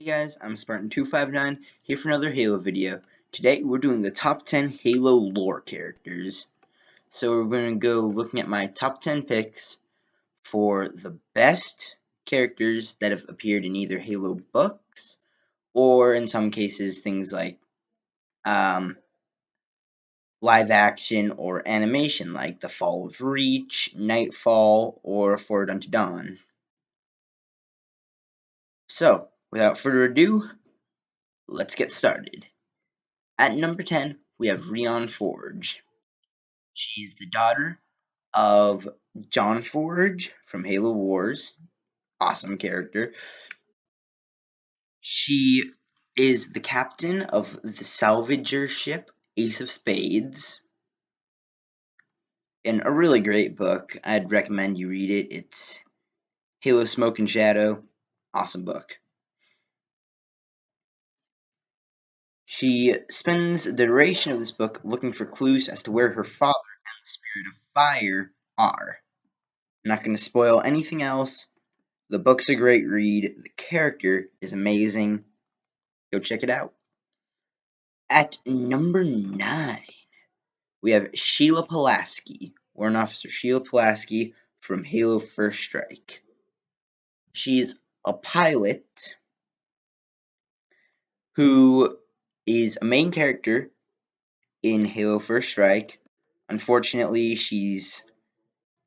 Hey guys, I'm Spartan259 here for another Halo video. Today we're doing the top 10 Halo lore characters. So we're going to go looking at my top 10 picks for the best characters that have appeared in either Halo books or in some cases things like live action or animation like The Fall of Reach, Nightfall, or Forward Unto Dawn. So without further ado, let's get started. At number 10, we have Rion Forge. She's the daughter of John Forge from Halo Wars. Awesome character. She is the captain of the salvager ship Ace of Spades. And a really great book. I'd recommend you read it. It's Halo Smoke and Shadow. Awesome book. She spends the duration of this book looking for clues as to where her father and the Spirit of Fire are. I'm not going to spoil anything else. The book's a great read. The character is amazing. Go check it out. At number 9, we have Sheila Pulaski, Warrant Officer Sheila Pulaski from Halo First Strike. She's a pilot who is a main character in Halo First Strike. Unfortunately, she's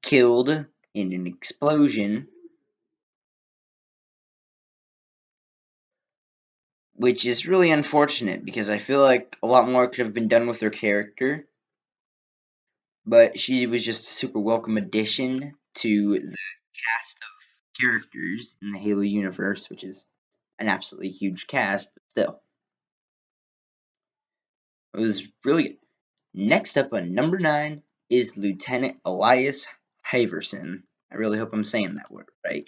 killed in an explosion, which is really unfortunate because I feel like a lot more could have been done with her character. But she was just a super welcome addition to the cast of characters in the Halo universe, which is an absolutely huge cast, but still. It was really good. Next up on number 9 is Lieutenant Elias Haverson. I really hope I'm saying that word right.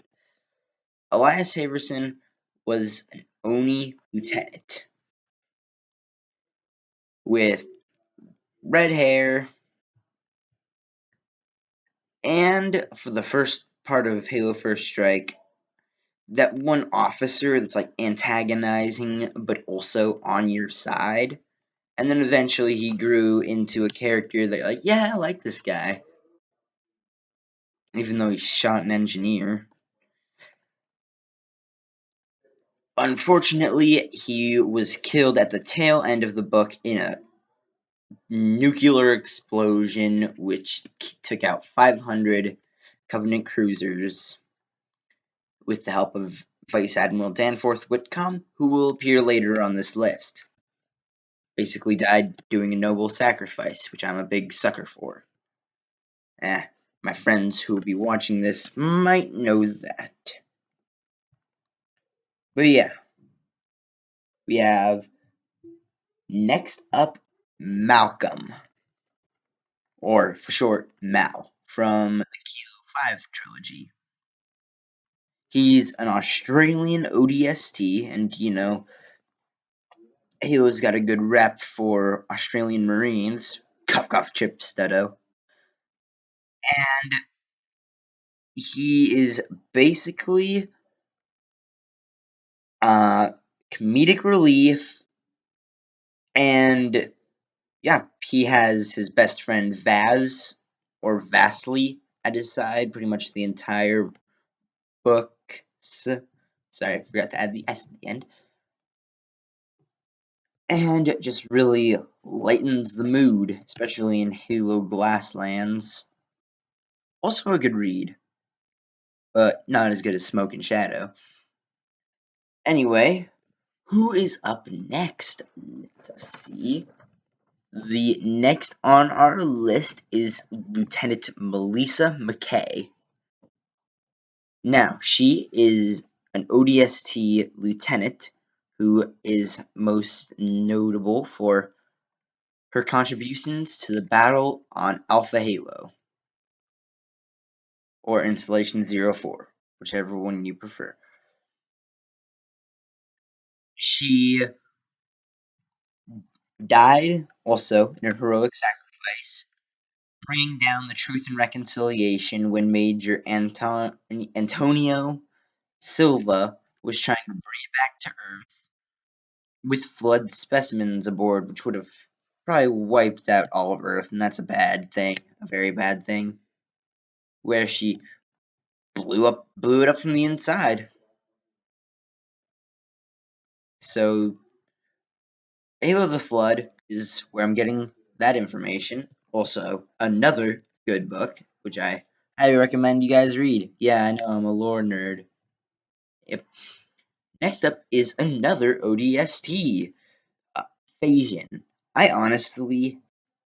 Elias Haverson was an Oni lieutenant with red hair, and for the first part of Halo First Strike, that one officer that's like antagonizing but also on your side. And then eventually he grew into a character that like, yeah, I like this guy. Even though he shot an engineer. Unfortunately, he was killed at the tail end of the book in a nuclear explosion which took out 500 Covenant cruisers with the help of Vice Admiral Danforth Whitcomb, who will appear later on this list. Basically died doing a noble sacrifice, which I'm a big sucker for. My friends who will be watching this might know that. But yeah, we have next up Malcolm, or for short, Mal, from the Kilo 5 trilogy. He's an Australian ODST, and you know, Halo's got a good rep for Australian Marines. Cough cough chip studdo. And he is basically comedic relief, and yeah, he has his best friend Vaz, or Vasily, at his side pretty much the entire book. Sorry, I forgot to add the S at the end. And it just really lightens the mood, especially in Halo Glasslands. Also a good read, but not as good as Smoke and Shadow. Anyway, who is up next? Let's see. The next on our list is Lieutenant Melissa McKay. Now, she is an ODST lieutenant who is most notable for her contributions to the battle on Alpha Halo, or Installation 04, whichever one you prefer. She died also in a heroic sacrifice, bringing down the Truth and Reconciliation when Major Antonio Silva was trying to bring it back to Earth with flood specimens aboard, which would have probably wiped out all of Earth, and that's a bad thing, a very bad thing. Where she blew it up from the inside. So Halo the Flood is where I'm getting that information. Also, another good book, which I highly recommend you guys read. Yeah, I know I'm a lore nerd. Yep. Next up is another ODST, Phasian. I honestly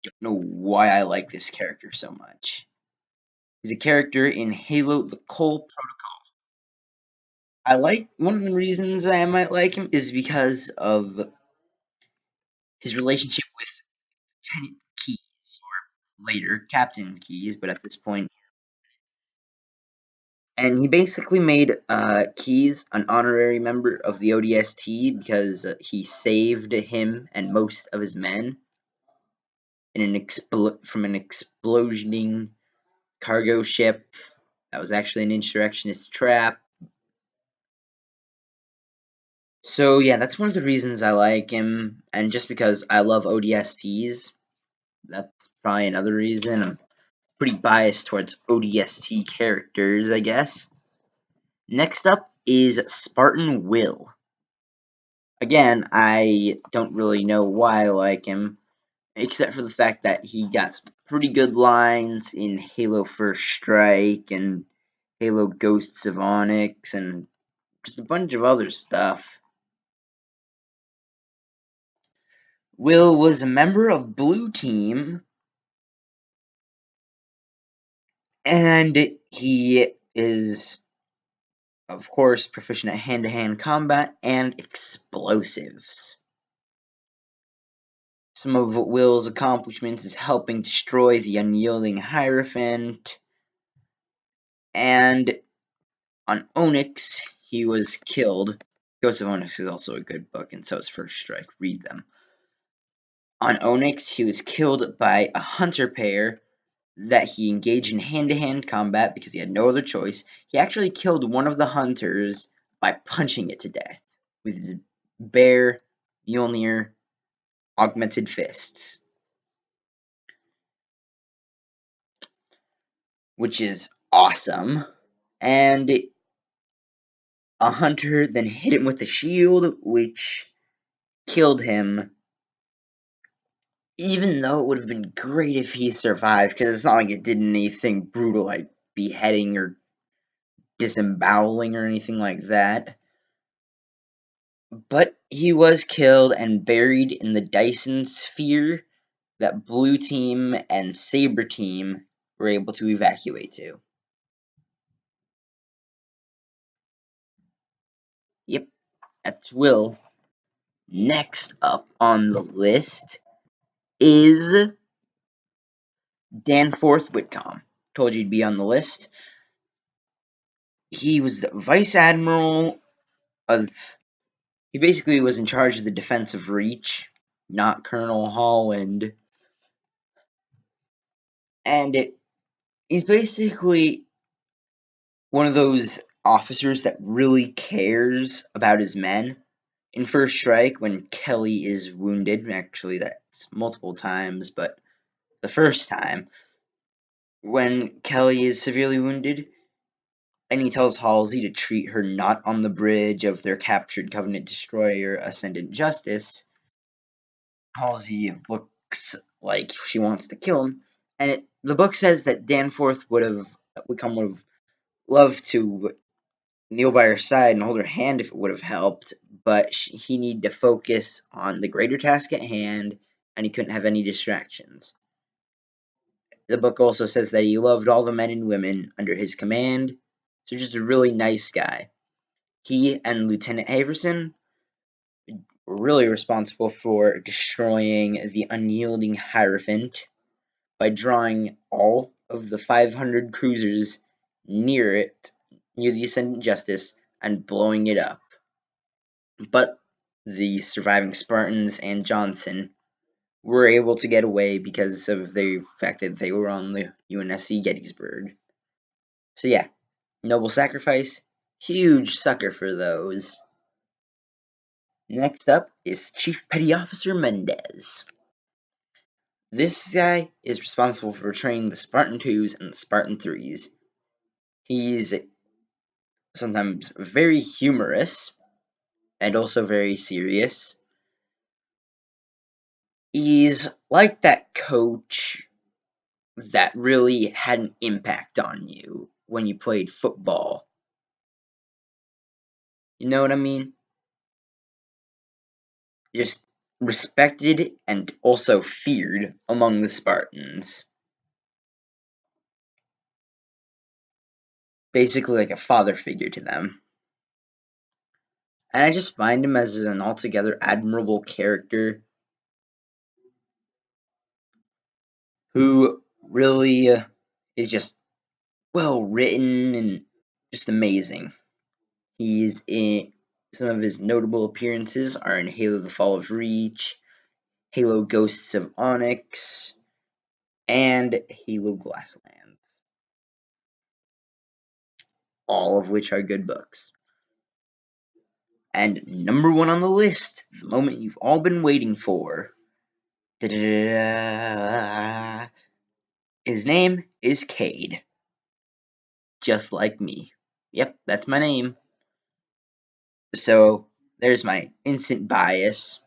don't know why I like this character so much. He's a character in Halo the Cole Protocol. I like one of the reasons I might like him is because of his relationship with Lieutenant Keyes, or later Captain Keyes, but at this point, and he basically made Keyes an honorary member of the ODST because he saved him and most of his men in from an exploding cargo ship that was actually an insurrectionist trap. So yeah, that's one of the reasons I like him, and just because I love ODSTs, that's probably another reason. I'm pretty biased towards ODST characters, I guess. Next up is Spartan Will. Again, I don't really know why I like him, except for the fact that he got some pretty good lines in Halo First Strike and Halo Ghosts of Onyx and just a bunch of other stuff. Will was a member of Blue Team, and he is, of course, proficient at hand-to-hand combat and explosives. Some of Will's accomplishments is helping destroy the unyielding Hierophant, and on Onyx, he was killed. Ghost of Onyx is also a good book, and so is First Strike. Read them. On Onyx, he was killed by a hunter pair that he engaged in hand-to-hand combat because he had no other choice. He actually killed one of the hunters by punching it to death with his bare Mjolnir augmented fists, which is awesome. And a hunter then hit him with a shield, which killed him, even though it would have been great if he survived, because it's not like it did anything brutal like beheading or disemboweling or anything like that. But he was killed and buried in the Dyson sphere that Blue Team and Saber Team were able to evacuate to. Yep, that's Will. Next up on the list is Danforth Whitcomb. Told you he'd be on the list. He was the Vice Admiral of... He basically was in charge of the defense of Reach, not Colonel Holland. And he's basically one of those officers that really cares about his men. In First Strike, when Kelly is wounded, actually that's multiple times, but the first time, when Kelly is severely wounded, and he tells Halsey to treat her not on the bridge of their captured Covenant destroyer, Ascendant Justice, Halsey looks like she wants to kill him, and the book says that Danforth would have loved to kneel by her side and hold her hand if it would have helped, but he needed to focus on the greater task at hand, and he couldn't have any distractions. The book also says that he loved all the men and women under his command, so just a really nice guy. He and Lieutenant Haverson were really responsible for destroying the unyielding Hierophant by drawing all of the 500 cruisers near the Ascendant Justice, and blowing it up. But the surviving Spartans and Johnson were able to get away because of the fact that they were on the UNSC Gettysburg. So yeah, noble sacrifice. Huge sucker for those. Next up is Chief Petty Officer Mendez. This guy is responsible for training the Spartan 2s and the Spartan 3s. He's sometimes very humorous and also very serious. He's like that coach that really had an impact on you when you played football. You know what I mean? Just respected and also feared among the Spartans. Basically like a father figure to them. And I just find him as an altogether admirable character who really is just well written and just amazing. He's in some of his notable appearances are in Halo: The Fall of Reach, Halo: Ghosts of Onyx, and Halo: Glasslands, all of which are good books. And number one on the list, the moment you've all been waiting for. Da-da-da-da. His name is Cade. Just like me. Yep, that's my name. So, there's my instant bias.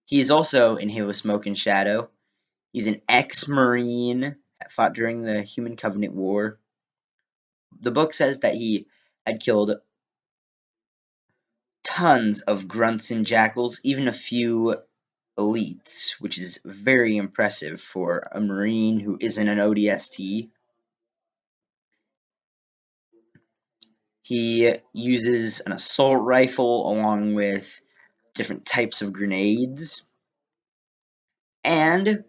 He's also in Halo: Smoke and Shadow. He's an ex-Marine that fought during the Human Covenant War. The book says that he had killed tons of grunts and jackals, even a few elites, which is very impressive for a Marine who isn't an ODST. He uses an assault rifle along with different types of grenades, and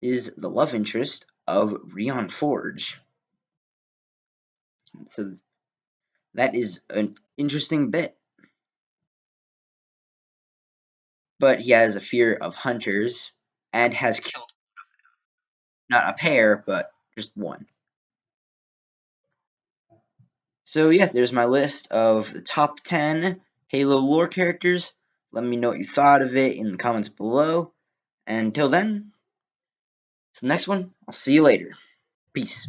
is the love interest of Rion Forge. So that is an interesting bit. But he has a fear of hunters and has killed not a pair, but just one. So yeah, there's my list of the top 10 Halo lore characters. Let me know what you thought of it in the comments below. And until then, to the next one, I'll see you later. Peace.